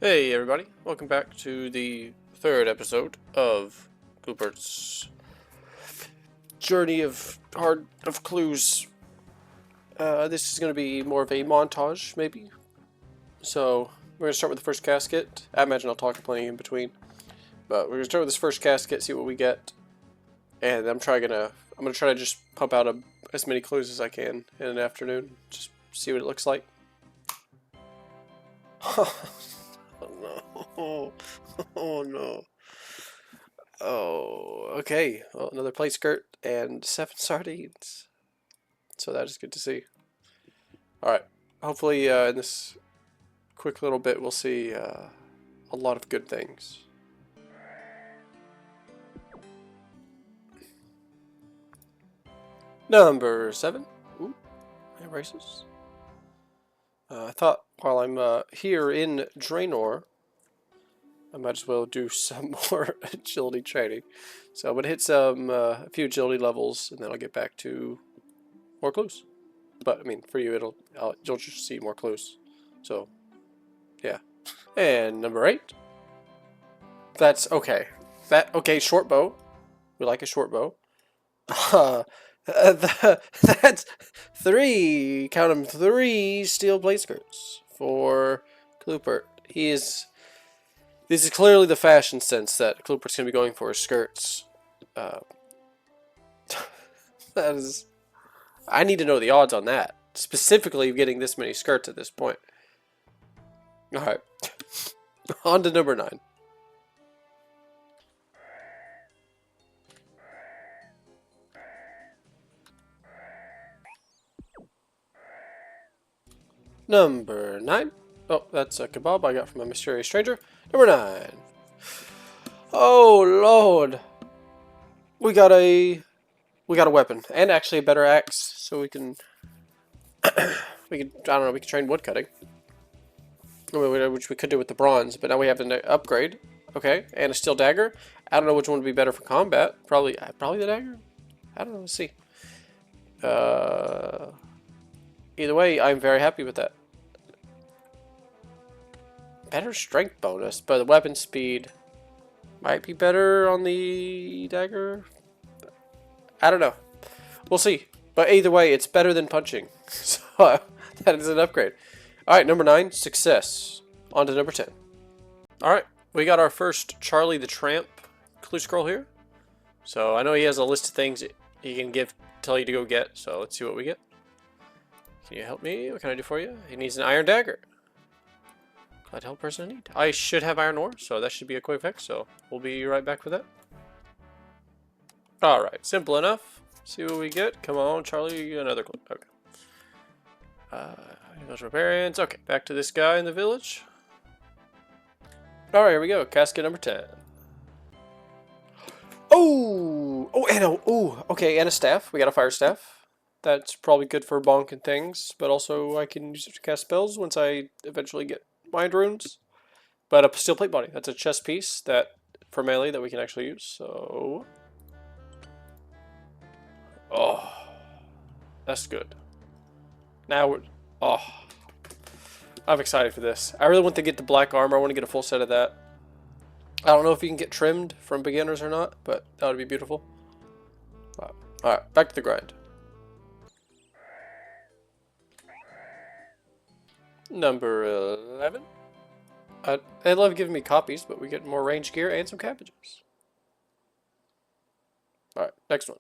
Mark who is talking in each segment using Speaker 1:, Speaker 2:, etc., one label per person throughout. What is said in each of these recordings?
Speaker 1: Hey everybody, welcome back to the third episode of Cooper's Journey of Clues. This is going to be more of a montage, maybe. So, we're going to start with the first casket. I imagine I'll talk plenty in between. But we're going to start with this first casket, see what we get. And I'm going to try to just pump out as many clues as I can in an afternoon. Just see what it looks like. Oh, oh no. Oh, okay. Well, another plate skirt and 7 sardines. So that is good to see. Alright. Hopefully in this quick little bit we'll see a lot of good things. Number 7. Ooh, races. I thought while I'm here in Draenor, I might as well do some more agility training. So I'm going to hit a few agility levels, and then I'll get back to more clues. But, I mean, for you, you'll just see more clues. So, yeah. And number 8. That's okay. Okay, short bow. We like a short bow. That's 3, count them, 3 steel plate skirts for Kloopert. This is clearly the fashion sense that Kloopert's going to be going for, skirts. That is... I need to know the odds on that. Specifically getting this many skirts at this point. Alright. On to number 9. Number 9. Oh, that's a kebab I got from a mysterious stranger. Number 9. Oh, Lord. We got a weapon. And actually a better axe. So we can... I don't know, we can train woodcutting. Which we could do with the bronze. But now we have an upgrade. Okay, and a steel dagger. I don't know which one would be better for combat. Probably the dagger? I don't know, let's see. Either way, I'm very happy with that. Better strength bonus, but the weapon speed might be better on the dagger. I don't know. We'll see. But either way, it's better than punching. So that is an upgrade. Alright, number 9, success. On to number 10. Alright, we got our first Charlie the Tramp clue scroll here. So I know he has a list of things he can tell you to go get. So let's see what we get. Can you help me? What can I do for you? He needs an iron dagger. Glad to help person in need. I should have iron ore, so that should be a quick fix. So we'll be right back with that. Alright, simple enough. See what we get. Come on, Charlie, another clue. Okay. Those barbarians. Okay, back to this guy in the village. Alright, here we go. Casket number 10. Oh! Oh, and okay, and a staff. We got a fire staff. That's probably good for bonking things, but also I can use it to cast spells once I eventually get mind runes. But a steel plate body. That's a chest piece for melee that we can actually use. So, oh, that's good. Now I'm excited for this. I really want to get the black armor. I want to get a full set of that. I don't know if you can get trimmed from beginners or not, but that would be beautiful. Alright, back to the grind. Number 11. They love giving me copies, but we get more range gear and some cabbages. Alright, next one.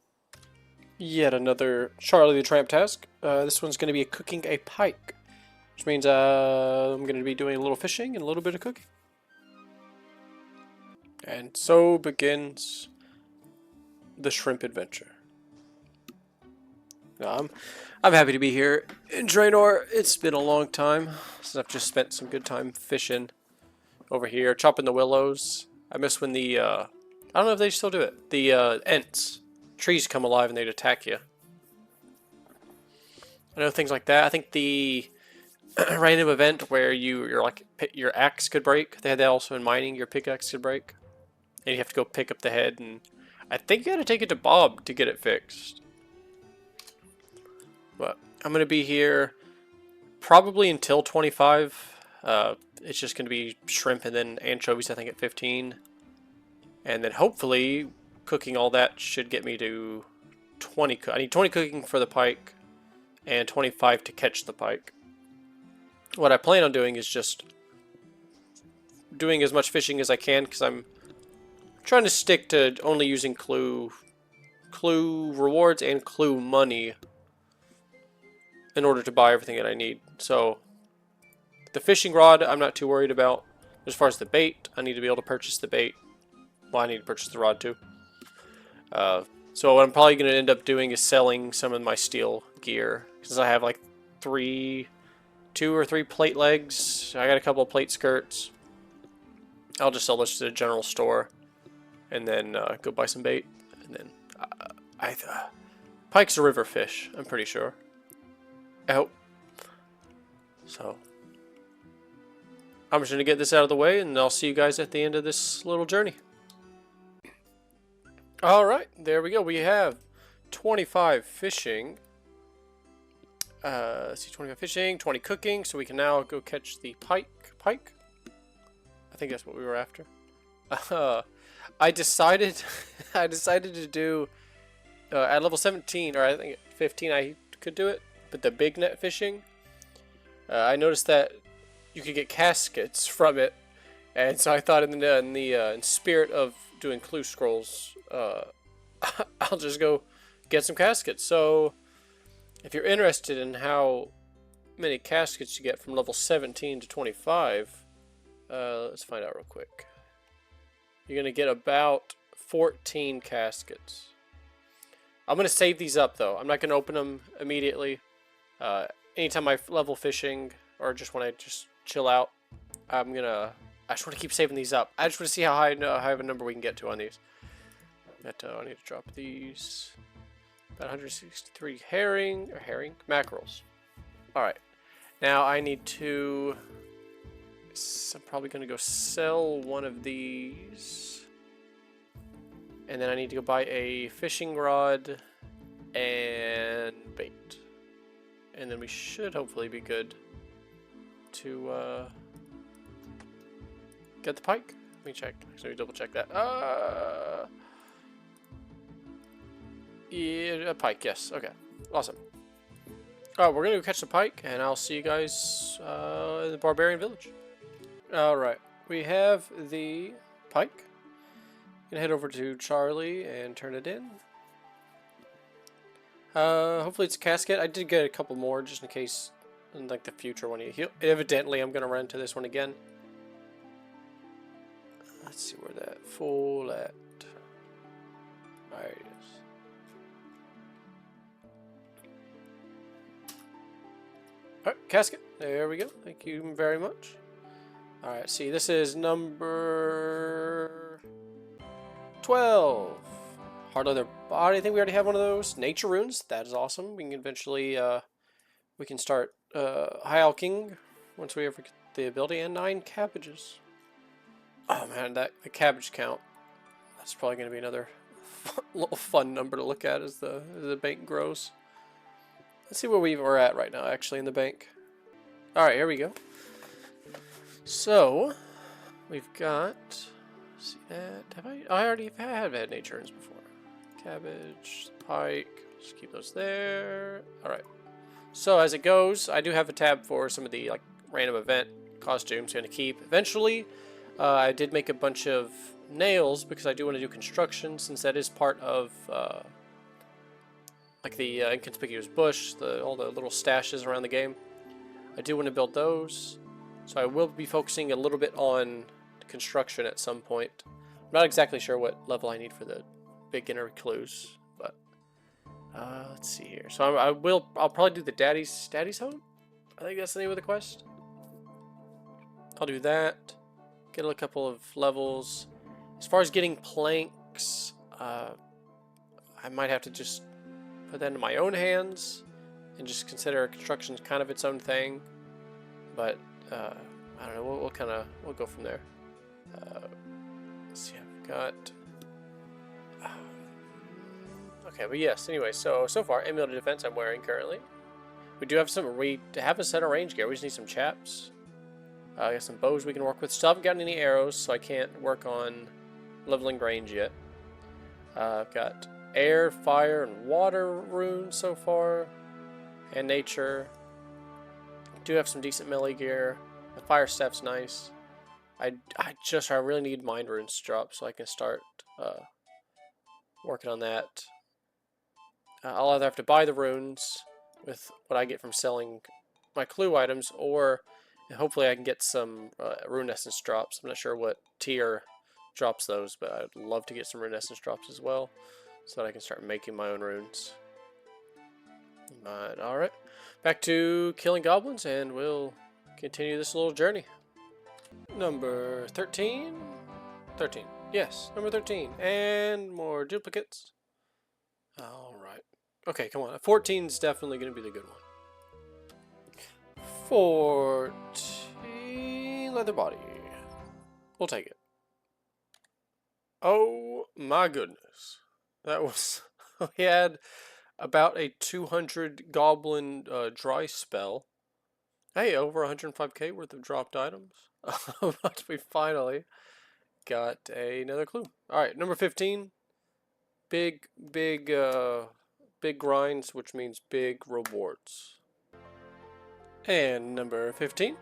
Speaker 1: Yet another Charlie the Tramp task. This one's going to be cooking a pike. Which means I'm going to be doing a little fishing and a little bit of cooking. And so begins the shrimp adventure. Now, I'm happy to be here in Draenor. It's been a long time since I've just spent some good time fishing over here, chopping the willows. I miss when I don't know if they still do it. The Ents. Trees come alive and they'd attack you. I know things like that. I think the random event where your axe could break. They had that also in mining. Your pickaxe could break, and you have to go pick up the head. And I think you got to take it to Bob to get it fixed. But I'm gonna be here probably until 25. it's just going to be shrimp and then anchovies, I think, at 15. And then hopefully cooking all that should get me to 20. I need 20 cooking for the pike and 25 to catch the pike. What I plan on doing is just doing as much fishing as I can, because I'm trying to stick to only using clue rewards and clue money in order to buy everything that I need. So the fishing rod I'm not too worried about. As far as the bait, I need to be able to purchase the bait. Well, I need to purchase the rod too. So what I'm probably going to end up doing is selling some of my steel gear, since I have like 2 or 3 plate legs. I got a couple of plate skirts. I'll just sell this to the general store, and then go buy some bait. And then pike's a river fish, I'm pretty sure. I hope. So I'm just gonna get this out of the way, and I'll see you guys at the end of this little journey. Alright, there we go. We have 25 fishing. Let's see, 25 fishing, 20 cooking, so we can now go catch the pike. I think that's what we were after. I decided to do at level 17, or I think at 15 I could do it, but the big net fishing, I noticed that you could get caskets from it, and so I thought in spirit of doing clue scrolls, I'll just go get some caskets. So if you're interested in how many caskets you get from level 17 to 25, let's find out real quick. You're going to get about 14 caskets. I'm going to save these up, though. I'm not going to open them immediately. Anytime I level fishing, or just when I just chill out, I just want to keep saving these up. I just want to see how high of a number we can get to on these. I need to drop these. About 163 mackerels. Alright. Now I need to... I'm probably going to go sell one of these. And then I need to go buy a fishing rod and bait. And then we should hopefully be good to get the pike. Let me check. Let me double check that. Yeah, a pike, yes. Okay. Awesome. Alright, we're going to go catch the pike, and I'll see you guys in the barbarian village. Alright, we have the pike. Gonna head over to Charlie and turn it in. Hopefully it's a casket. I did get a couple more just in case, in like the future one. Evidently, I'm gonna run into this one again. Let's see where that full at. There it is. Alright, casket. There we go. Thank you very much. Alright, see, this is number 12. Hard leather body. I think we already have one of those. Nature runes. That is awesome. We can eventually, we can start high alking once we ever get the ability. And 9 cabbages. Oh man, the cabbage count. That's probably going to be another little fun number to look at as the bank grows. Let's see where we're at right now, actually, in the bank. Alright, here we go. So, we've got... See that? I already have had nature runes before. Cabbage, pike, just keep those there. Alright. So as it goes, I do have a tab for some of the like random event costumes I'm going to keep. Eventually, I did make a bunch of nails because I do want to do construction, since that is part of like the inconspicuous bush, all the little stashes around the game. I do want to build those. So I will be focusing a little bit on construction at some point. I'm not exactly sure what level I need for the beginner clues, but let's see here. So I'll probably do the Daddy's Home. I think that's the name of the quest. I'll do that. Get a couple of levels. As far as getting planks, I might have to just put that into my own hands and just consider construction kind of its own thing. But I don't know. We'll go from there. Let's see. I've got. Okay, but yes. Anyway, so far, amulet of defense I'm wearing currently. We do have some. We have a set of range gear. We just need some chaps. I got some bows we can work with. Still haven't gotten any arrows, so I can't work on leveling range yet. I've got air, fire, and water runes so far, and nature. Do have some decent melee gear. The fire staff's nice. I really need mind runes to drop so I can start working on that. I'll either have to buy the runes with what I get from selling my clue items, or hopefully I can get some rune essence drops. I'm not sure what tier drops those, but I'd love to get some rune essence drops as well, so that I can start making my own runes. But alright, back to killing goblins, and we'll continue this little journey. Number 13? 13. Yes, number 13. And more duplicates. Alright. Okay, come on. 14 is definitely going to be the good one. 14 leather body. We'll take it. Oh my goodness. That was... we had about a 200 goblin dry spell. Hey, over 105k worth of dropped items. But we finally got another clue. Alright, number 15. Big grinds, which means big rewards. And number 15.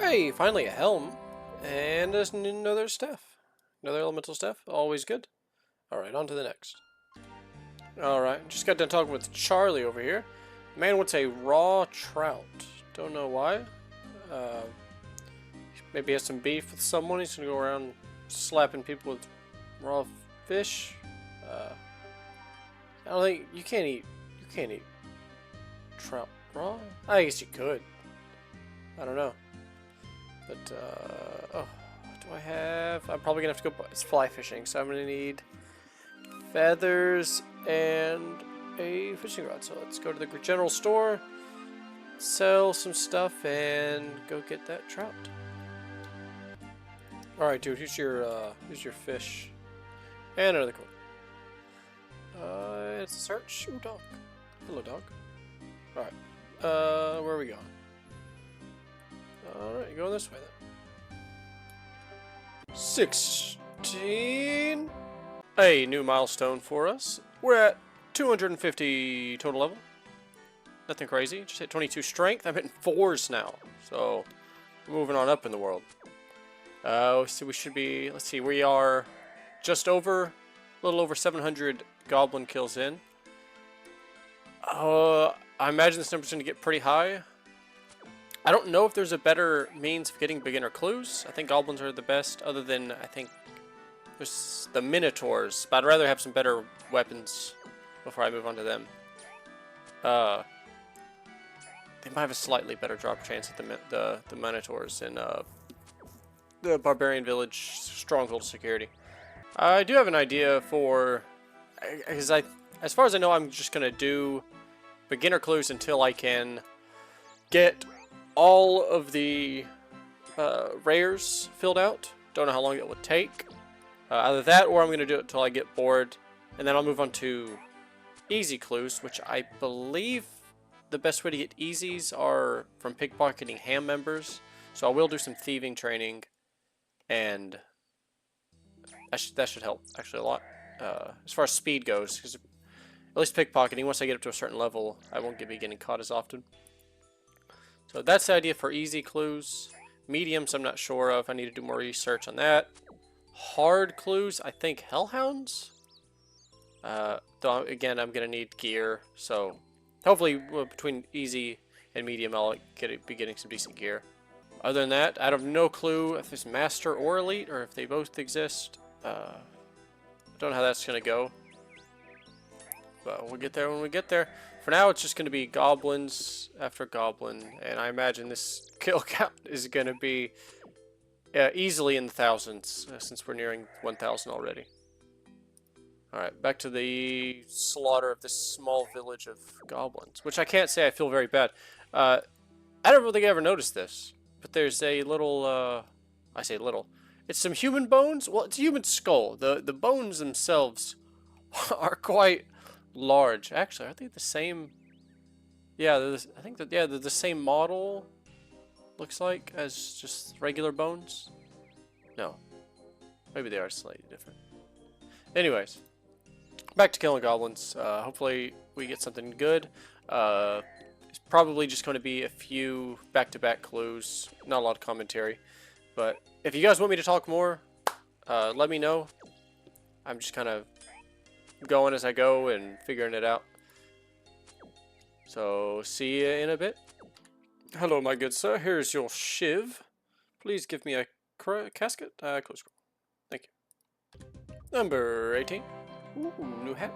Speaker 1: Hey, finally a helm. And another staff. Another elemental staff. Always good. Alright, on to the next. Alright, just got done talking with Charlie over here. Man wants a raw trout. Don't know why. Maybe he has some beef with someone. He's gonna go around slapping people with raw fish. I don't think you can't eat trout raw. I guess you could. I don't know. But oh, what do I have? I'm probably gonna have to go. It's fly fishing, so I'm gonna need feathers and a fishing rod. So let's go to the general store, sell some stuff, and go get that trout. All right, dude. Here's your fish, and another coin. It's a search. Ooh, dog. Hello, dog. All right. Where are we going? All right, going this way then. 16. A new milestone for us. We're at 250 total level. Nothing crazy. Just hit 22 strength. I'm hitting 4s now. So, moving on up in the world. So we should be, let's see, we are just over, a little over 700 goblin kills in. I imagine this number's going to get pretty high. I don't know if there's a better means of getting beginner clues. I think goblins are the best, other than, I think, there's the minotaurs. But I'd rather have some better weapons before I move on to them. They might have a slightly better drop chance at the minotaurs in the barbarian village stronghold security. I do have an idea for, because as far as I know, I'm just gonna do beginner clues until I can get all of the rares filled out. Don't know how long it would take. Either that, or I'm gonna do it until I get bored, and then I'll move on to easy clues, which I believe the best way to get easies are from pickpocketing ham members. So I will do some thieving training, and that should help actually a lot as far as speed goes, because at least pickpocketing, once I get up to a certain level, I won't be getting caught as often. So that's the idea for easy clues. Mediums, I'm not sure of. I need to do more research on that. Hard clues, I think hellhounds. Though again, I'm gonna need gear, so hopefully between easy and medium, I'll be getting some decent gear. Other than that, I have no clue if it's master or elite, or if they both exist. Don't know how that's gonna go, but we'll get there when we get there. For now, it's just gonna be goblins after goblin, and I imagine this kill count is gonna be easily in the thousands, since we're nearing 1,000 already. Alright, back to the slaughter of this small village of goblins, which I can't say I feel very bad. I don't really think I ever noticed this, but there's a little, I say little, it's some human bones. Well, it's a human skull. The bones themselves are quite large. Actually, are they the same? Yeah, I think that, yeah, they're the same model. looks like, as just regular bones. No. Maybe they are slightly different. Anyways, back to killing goblins. Hopefully we get something good. It's probably just going to be a few back-to-back clues. Not a lot of commentary. But if you guys want me to talk more, let me know. I'm just kind of going as I go and figuring it out. So, see you in a bit. Hello, my good sir. Here's your shiv. Please give me a casket. Close scroll. Thank you. Number 18. Ooh, new hat.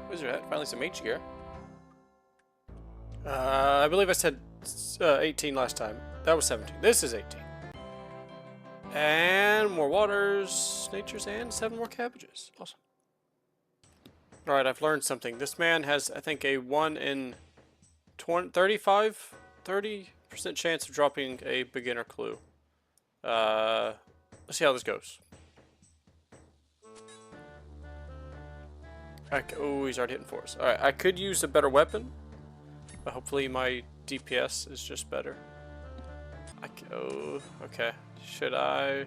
Speaker 1: Wizard hat. Finally some mage gear. I believe I said 18 last time. That was 17. This is 18. And more waters, natures, and 7 more cabbages. Awesome. Alright, I've learned something. This man has, I think, a 1 in 30% chance of dropping a beginner clue. Let's see how this goes. Oh, he's already hitting 4s. Alright, I could use a better weapon, but hopefully my DPS is just better. Oh, okay. Should I?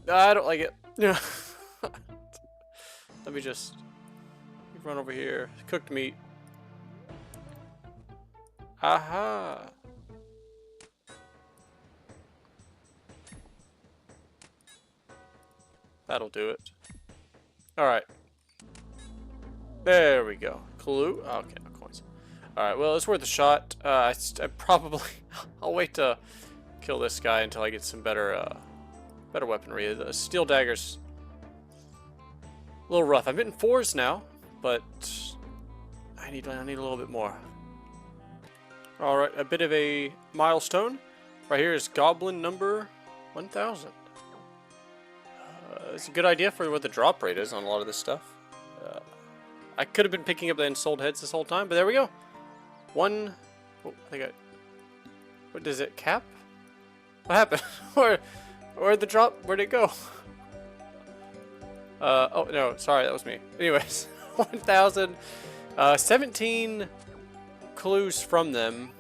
Speaker 1: I don't like it. Yeah. Let me just run over here. Cooked meat. Aha! That'll do it. Alright. There we go. Clue? Okay, no coins. Alright, well, it's worth a shot. I probably... I'll wait to kill this guy until I get some better weaponry. The steel dagger's a little rough. I'm hitting 4s now, but I need a little bit more. Alright, a bit of a milestone. Right here is goblin number 1000. It's a good idea for what the drop rate is on a lot of this stuff. I could have been picking up the unsold heads this whole time, but there we go. One... Oh, I think I... What does it cap? What happened? Where'd the drop? Where'd it go? Oh, no, sorry, that was me. Anyways, 1,000. 17 clues from them.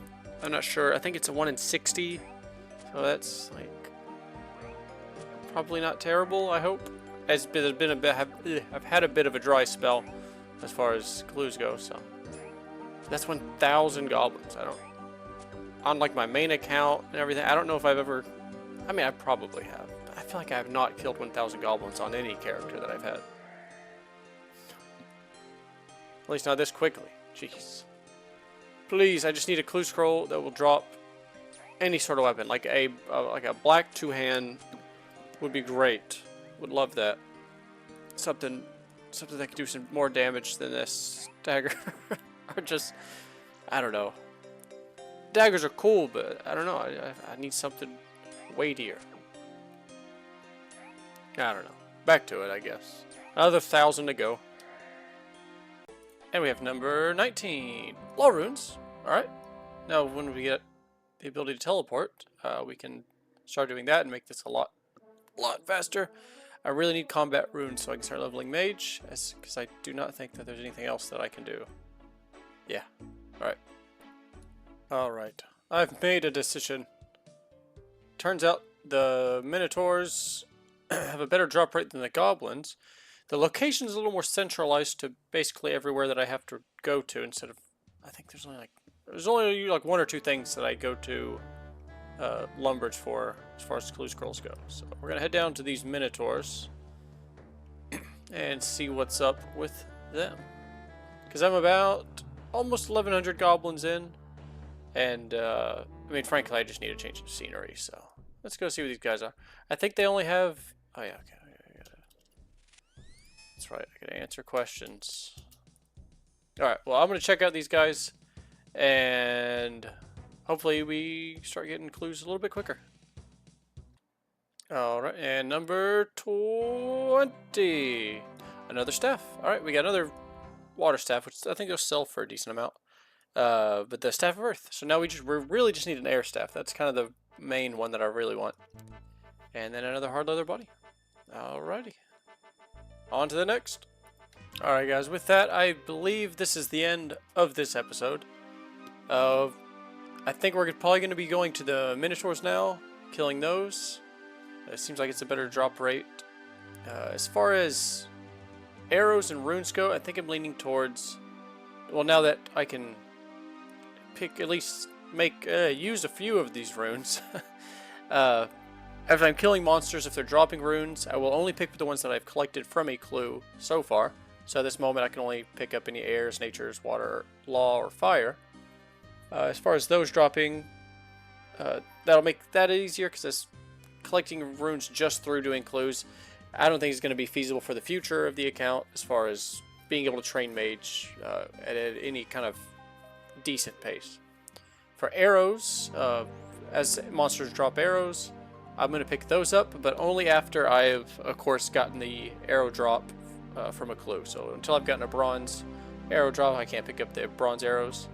Speaker 1: I'm not sure. I think it's a 1 in 60. So that's, like, probably not terrible, I hope. I've had a bit of a dry spell as far as clues go, so. That's 1,000 goblins. I don't... On, like, my main account and everything, I don't know if I've ever... I mean, I probably have. But I feel like I have not killed 1,000 goblins on any character that I've had. At least not this quickly. Jeez. Please, I just need a clue scroll that will drop any sort of weapon. Like a black two-hand would be great. Would love that. Something that could do some more damage than this dagger. Or just, I don't know. Daggers are cool, but I don't know. I need something weightier. I don't know. Back to it, I guess. Another 1,000 to go. And we have number 19. Law runes. Alright. Now, when we get the ability to teleport, we can start doing that and make this a lot faster. I really need combat runes so I can start leveling mage, because I do not think that there's anything else that I can do. Yeah. Alright. Alright. I've made a decision. Turns out the Minotaurs have a better drop rate than the Goblins. The location is a little more centralized to basically everywhere that I have to go to instead of... I think there's only like 1 or 2 things that I go to Lumbridge for as far as clue scrolls go. So we're going to head down to these Minotaurs and see what's up with them. Because I'm about almost 1,100 goblins in. And, I mean, frankly, I just need a change of scenery, so let's go see what these guys are. I think they only have... Oh, yeah, okay. That's right, I gotta answer questions. Alright, well, I'm gonna check out these guys, and hopefully we start getting clues a little bit quicker. Alright, and number 20. Another staff. Alright, we got another water staff, which I think they'll sell for a decent amount. But the Staff of Earth. So now we really just need an air staff. That's kind of the main one that I really want. And then another hard leather body. Alrighty. On to the next. Alright guys, with that, I believe this is the end of this episode. I think we're probably going to be going to the Minotaurs now, killing those. It seems like it's a better drop rate. As far as arrows and runes go, I think I'm leaning towards... Well, now that I can pick, at least use a few of these runes. As I'm killing monsters, if they're dropping runes, I will only pick the ones that I've collected from a clue so far. So at this moment, I can only pick up any airs, natures, water, law, or fire. As far as those dropping, that'll make that easier because collecting runes just through doing clues, I don't think it's going to be feasible for the future of the account as far as being able to train mage at any kind of decent pace. For arrows, as monsters drop arrows, I'm going to pick those up, but only after I've, of course, gotten the arrow drop from a clue. So until I've gotten a bronze arrow drop, I can't pick up the bronze arrows.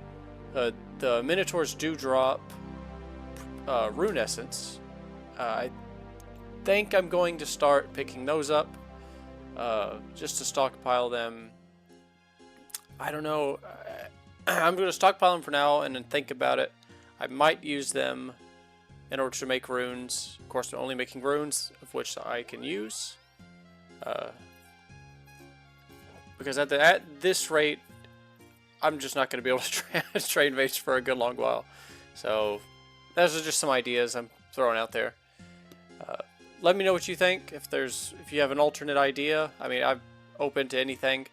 Speaker 1: The Minotaurs do drop rune essence. I think I'm going to start picking those up just to stockpile them. I don't know. I'm going to stockpile them for now and then think about it. I might use them in order to make runes. Of course, I'm only making runes of which I can use. Because at this rate, I'm just not going to be able to train mages for a good long while. So, those are just some ideas I'm throwing out there. Let me know what you think. If you have an alternate idea, I mean, I'm open to anything.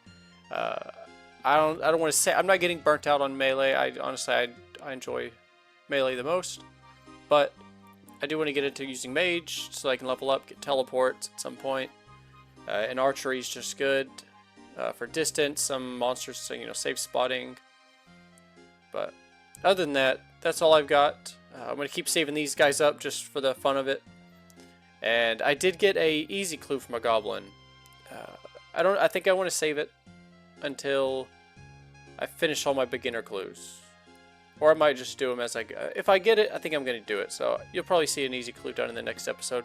Speaker 1: I don't want to say I'm not getting burnt out on melee. Honestly, I enjoy melee the most, but I do want to get into using mage so I can level up, get teleports at some point. And archery is just good for distance. Some monsters, safe spotting. But other than that, that's all I've got. I'm going to keep saving these guys up just for the fun of it. And I did get a easy clue from a goblin. I think I want to save it until I finish all my beginner clues. Or I might just do them as I go. If I get it, I think I'm going to do it. So you'll probably see an easy clue done in the next episode.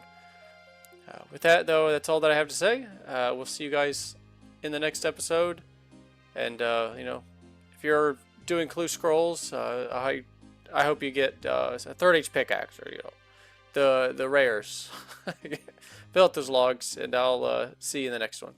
Speaker 1: With that, though, that's all that I have to say. We'll see you guys in the next episode. And, if you're doing clue scrolls, I hope you get a 3rd Age pickaxe or, the rares. Fill out those logs, and I'll see you in the next one.